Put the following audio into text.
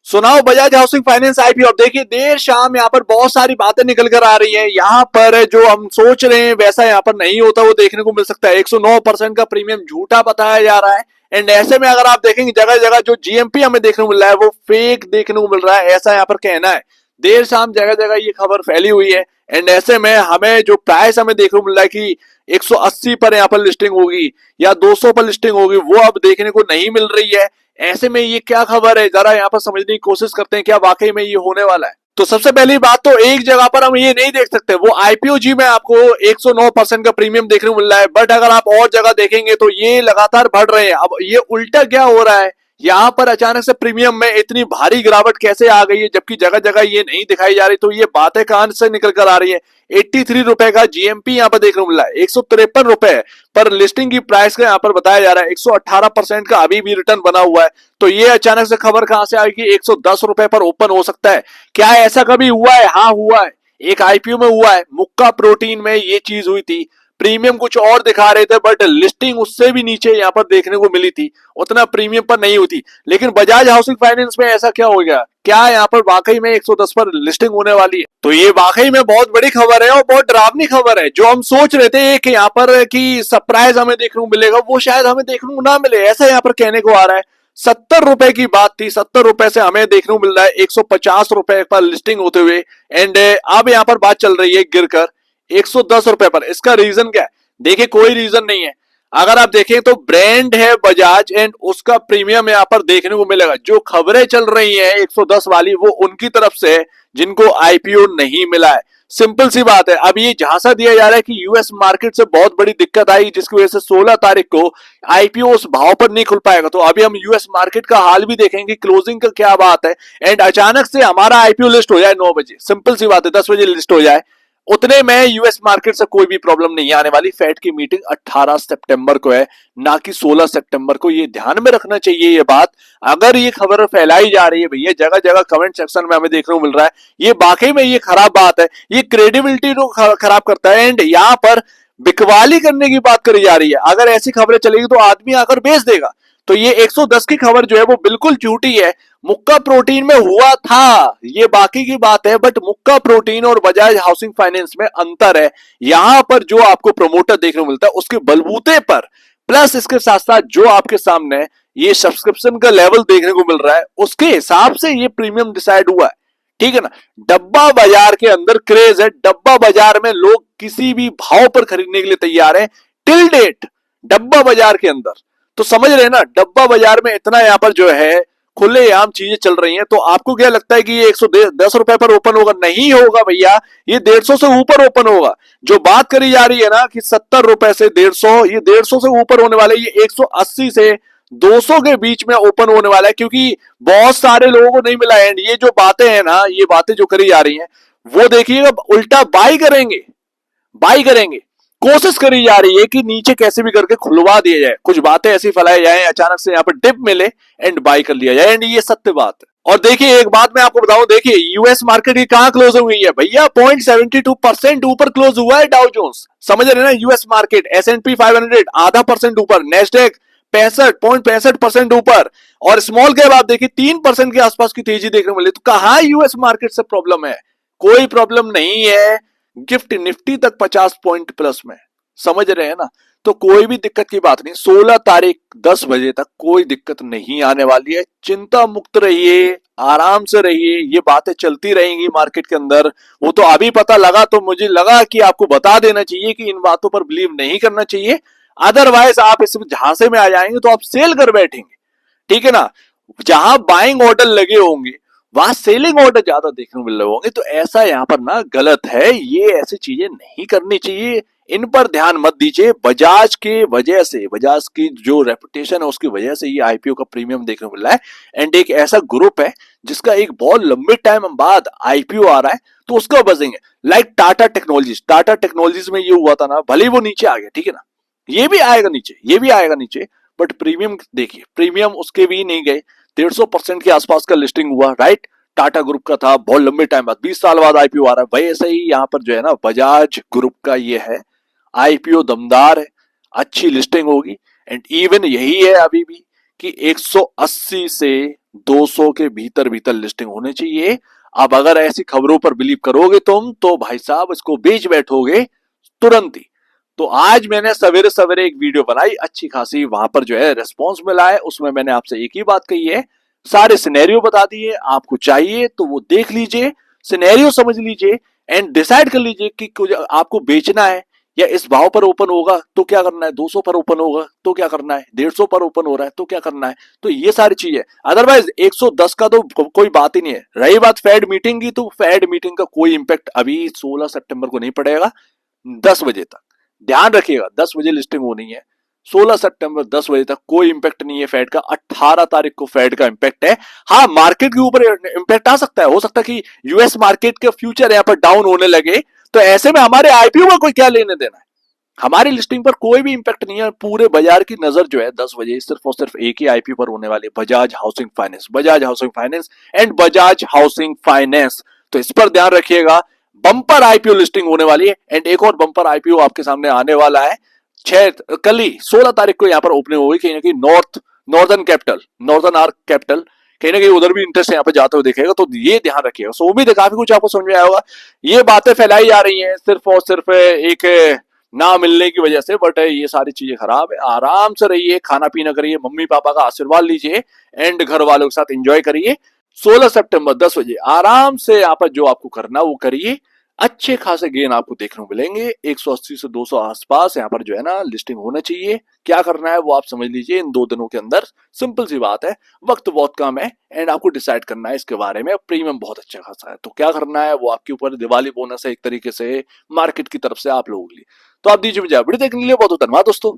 सुनाओ Bajaj housing finance IPO. अब देखिए देर शाम यहाँ पर बहुत सारी बातें निकल कर आ रही हैं। यहाँ पर जो हम सोच रहे हैं वैसा यहाँ पर नहीं होता, वो देखने को मिल सकता है। 109% का प्रीमियम झूठा बताया जा रहा है। एंड ऐसे में अगर आप देखेंगे जगह जगह जो जीएमपी हमें देखने को मिल रहा है वो फेक देखने को मिल रहा है, ऐसा यहाँ पर कहना है। देर शाम जगह जगह ये खबर फैली हुई है। एंड ऐसे में हमें जो प्राइस हमें देखने को मिल रहा है कि 180 पर यहाँ पर लिस्टिंग होगी या 200 पर लिस्टिंग होगी, वो अब देखने को नहीं मिल रही है। ऐसे में ये क्या खबर है, जरा यहाँ पर समझने की कोशिश करते हैं क्या वाकई में ये होने वाला है। तो सबसे पहली बात तो एक जगह पर हम ये नहीं देख सकते, वो आईपीओ जी में आपको 109% का प्रीमियम देखने को मिल रहा है, बट अगर आप और जगह देखेंगे तो ये लगातार बढ़ रहे हैं। अब ये उल्टा क्या हो रहा है, यहाँ पर अचानक से प्रीमियम में इतनी भारी गिरावट कैसे आ गई है जबकि जगह जगह ये नहीं दिखाई जा रही। तो ये बातें कहां से निकल कर आ रही है। 83 रुपए का जीएमपी यहाँ पर देखने को मिला है, 153 रुपए पर लिस्टिंग की प्राइस का यहाँ पर बताया जा रहा है। 118% का अभी भी रिटर्न बना हुआ है। तो ये अचानक से खबर कहां से आएगी 110 रुपए पर ओपन हो सकता है। क्या ऐसा कभी हुआ है? हाँ हुआ है, एक आईपीओ में हुआ है। मुक्का प्रोटीन में ये चीज हुई थी। प्रीमियम कुछ और दिखा रहे थे बट लिस्टिंग उससे भी नीचे यहाँ पर देखने को मिली थी, उतना प्रीमियम पर नहीं हुई थी। लेकिन बजाज हाउसिंग फाइनेंस में ऐसा क्या हो गया? क्या यहाँ पर वाकई में 110 पर लिस्टिंग होने वाली है? तो ये वाकई में बहुत बड़ी खबर है और बहुत डरावनी खबर है। जो हम सोच रहे थे कि यहाँ पर कि सरप्राइज हमें देखने को मिलेगा, वो शायद हमें देखने को ना मिले, ऐसा यहाँ पर कहने को आ रहा है। 70 रुपए की बात थी, 70 रुपए से हमें देखने को मिल रहा है 150 रुपए पर लिस्टिंग होते हुए। एंड अब यहाँ पर बात चल रही है गिरकर 110 रुपए पर। इसका रीजन क्या है? देखिए कोई रीजन नहीं है। अगर आप देखें तो ब्रांड है बजाज एंड उसका प्रीमियम यहाँ पर देखने को मिलेगा। जो खबरें चल रही हैं 110 वाली, वो उनकी तरफ से है जिनको आईपीओ नहीं मिला है। सिंपल सी बात है। अब ये झांसा दिया जा रहा है कि यूएस मार्केट से बहुत बड़ी दिक्कत आई जिसकी वजह से 16 तारीख को आईपीओ उस भाव पर नहीं खुल पाएगा। तो अभी हम यूएस मार्केट का हाल भी देखेंगे, क्लोजिंग का क्या बात है। एंड अचानक से हमारा आईपीओ लिस्ट हो जाए 9 बजे, सिंपल सी बात है 10 बजे लिस्ट हो जाए, उतने में यूएस मार्केट से कोई भी प्रॉब्लम नहीं आने वाली। फेड की मीटिंग 18 सितंबर को है, ना कि 16 सितंबर को। ये ध्यान में रखना चाहिए ये बात। अगर ये खबर फैलाई जा रही है भैया जगह जगह कमेंट सेक्शन में हमें देखने को मिल रहा है, ये वाकई में ये खराब बात है। ये क्रेडिबिलिटी को खराब करता है। एंड यहाँ पर बिकवाली करने की बात करी जा रही है। अगर ऐसी खबरें चलेगी तो आदमी आकर बेच देगा। तो ये 110 की खबर जो है वो बिल्कुल झूठी है। मुक्का प्रोटीन में हुआ था, ये बाकी की बात है, बट मुक्का प्रोटीन और बजाज हाउसिंग फाइनेंस में अंतर है। यहां पर जो आपको प्रमोटर देखने को मिलता है उसके बलबूते पर, प्लस इसके साथ साथ जो आपके सामने ये सब्सक्रिप्शन का लेवल देखने को मिल रहा है उसके हिसाब से ये प्रीमियम डिसाइड हुआ है। ठीक है ना। डब्बा बाजार के अंदर क्रेज है, डब्बा बाजार में लोग किसी भी भाव पर खरीदने के लिए तैयार है टिल डेट, डब्बा बाजार के अंदर। तो समझ रहे हैं ना, डब्बा बाजार में इतना यहाँ पर जो है खुलेआम चीजें चल रही हैं। तो आपको क्या लगता है कि ये 110 रुपए पर ओपन होगा? नहीं होगा भैया, ये 150 से ऊपर ओपन होगा। जो बात करी जा रही है ना कि 70 रुपए से 150, ये 150 से ऊपर होने वाला है। ये 180 से 200 के बीच में ओपन होने वाला है क्योंकि बहुत सारे लोगों को नहीं मिला है। ये जो बातें हैं ना, ये बातें जो करी जा रही हैं वो देखिएगा उल्टा बाई करेंगे, बाई करेंगे। कोशिश करी जा रही है कि नीचे कैसे भी करके खुलवा दिया जाए, कुछ बातें ऐसी फैलाई जाए अचानक से यहाँ पर डिप मिले एंड बाई कर लिया जाए। एंड ये सत्य बात है। और देखिए एक बात मैं आपको बताऊं, देखिए यूएस मार्केट की कहां क्लोज हुई है भैया? 0.72% ऊपर क्लोज हुआ है डाउ जोन्स। समझ रहे ना, यूएस मार्केट S&P 500 आधा परसेंट ऊपर, नेस्डेक 65.65% ऊपर, और स्मॉल कैप आप देखिए 3% के आसपास की तेजी देखने को मिली। तो कहां यूएस मार्केट से प्रॉब्लम है? कोई प्रॉब्लम नहीं है। गिफ्ट निफ्टी तक 50 पॉइंट प्लस में, समझ रहे हैं ना। तो कोई भी दिक्कत की बात नहीं। 16 तारीख 10 बजे तक कोई दिक्कत नहीं आने वाली है। चिंता मुक्त रहिए, आराम से रहिए, ये बातें चलती रहेंगी मार्केट के अंदर। वो तो अभी पता लगा तो मुझे लगा कि आपको बता देना चाहिए कि इन बातों पर बिलीव नहीं करना चाहिए। अदरवाइज आप इस झांसे में आ जाएंगे तो आप सेल कर बैठेंगे। ठीक है ना। जहां बाइंग ऑर्डर लगे होंगे वहां सेलिंग ऑर्डर ज्यादा देखने को मिल रहे होंगे। तो ऐसा यहाँ पर ना गलत है, ये ऐसी चीजें नहीं करनी चाहिए। इन पर ध्यान मत दीजिए। बजाज के वजह से, बजाज की जो रेपुटेशन है उसकी वजह से ये आईपीओ का प्रीमियम देखने को मिल रहा है। एंड एक ऐसा ग्रुप है जिसका एक बहुत लंबे टाइम बाद आईपीओ आ रहा है तो उसका बजेंगे। Like Tata technologies, Tata technologies में ये हुआ था ना, भले वो नीचे आ गया, ठीक है ना, ये भी आएगा नीचे, ये भी आएगा नीचे, बट प्रीमियम देखिए, प्रीमियम उसके भी नहीं गए। 150% के आसपास का लिस्टिंग हुआ, राइट। टाटा ग्रुप का था, बहुत लंबे टाइम बाद, 20 साल बाद आईपीओ आ रहा है। वैसे ही यहाँ पर जो है ना बजाज ग्रुप का ये है, आईपीओ दमदार है, अच्छी लिस्टिंग होगी। एंड इवन यही है अभी भी कि 180 से 200 के भीतर भीतर लिस्टिंग होनी चाहिए। अब अगर ऐसी खबरों पर बिलीव करोगे तुम तो भाई साहब इसको बेच बैठोगे तुरंत ही। तो आज मैंने सवेरे सवेरे एक वीडियो बनाई अच्छी खासी, वहां पर जो है रेस्पॉन्स मिला है। उसमें मैंने आपसे एक ही बात कही है, सारे सिनेरियो बता दिए। आपको चाहिए तो वो देख लीजिए, सिनेरियो समझ लीजिए एंड डिसाइड कर लीजिए कि आपको बेचना है या इस भाव पर ओपन होगा तो क्या करना है, 200 पर ओपन होगा तो क्या करना है, 150 पर ओपन हो रहा है तो क्या करना है। तो ये सारी चीजें, अदरवाइज 110 का तो कोई बात ही नहीं है। रही बात फेड मीटिंग की, तो फेड मीटिंग का कोई इंपैक्ट अभी 16 सितंबर को नहीं पड़ेगा। 10 बजे तक ध्यान रखिएगा, 10 बजे लिस्टिंग होनी है। 16 सितंबर 10 बजे तक कोई इंपैक्ट नहीं है फेड का। 18 तारीख को फेड का इंपैक्ट है। हाँ, मार्केट के ऊपर इंपैक्ट आ सकता है, हो सकता है कि यूएस मार्केट के फ्यूचर यहाँ पर डाउन होने लगे, तो ऐसे में हमारे आईपीओ का कोई क्या लेने देना है। हमारी लिस्टिंग पर कोई भी इंपैक्ट नहीं है। पूरे बाजार की नजर जो है 10 बजे सिर्फ और सिर्फ एक ही आईपीओ पर होने वाली है, Bajaj housing finance, Bajaj housing finance and Bajaj housing finance. तो इस पर ध्यान रखिएगा, बंपर आईपीओ लिस्टिंग होने वाली है एंड एक और बंपर आईपीओ आपके सामने आने वाला है। कल ही 16 तारीख को यहाँ पर ओपनिंग होगी कहीं ना कहीं northern capital, northern arc capital, कहीं ना कहीं उधर भी इंटरेस्ट यहाँ पे जाते हुए दिखेगा। तो ये ध्यान रखिएगा। सो उम्मीद है काफी कुछ आपको समझ में आया होगा। ये बातें फैलाई जा रही हैं सिर्फ और सिर्फ एक ना मिलने की वजह से, बट ये सारी चीजें खराब है। आराम से रहिए, खाना पीना करिए, मम्मी पापा का आशीर्वाद लीजिए एंड घर वालों के साथ एंजॉय करिए। 16 सितंबर 10 बजे आराम से यहाँ पर जो आपको करना वो करिए। अच्छे खासे गेन आपको देखने को मिलेंगे। 180 से 200 आसपास यहाँ पर जो है ना लिस्टिंग होना चाहिए। क्या करना है वो आप समझ लीजिए इन 2 दिनों के अंदर। सिंपल सी बात है, वक्त बहुत कम है एंड आपको डिसाइड करना है इसके बारे में। प्रीमियम बहुत अच्छा खासा है, तो क्या करना है वो आपके ऊपर। दिवाली बोनस है एक तरीके से मार्केट की तरफ से आप लोगों के लिए। तो आप दीजिए मुझे वीडियो देखने के लिए बहुत बहुत धन्यवाद दोस्तों।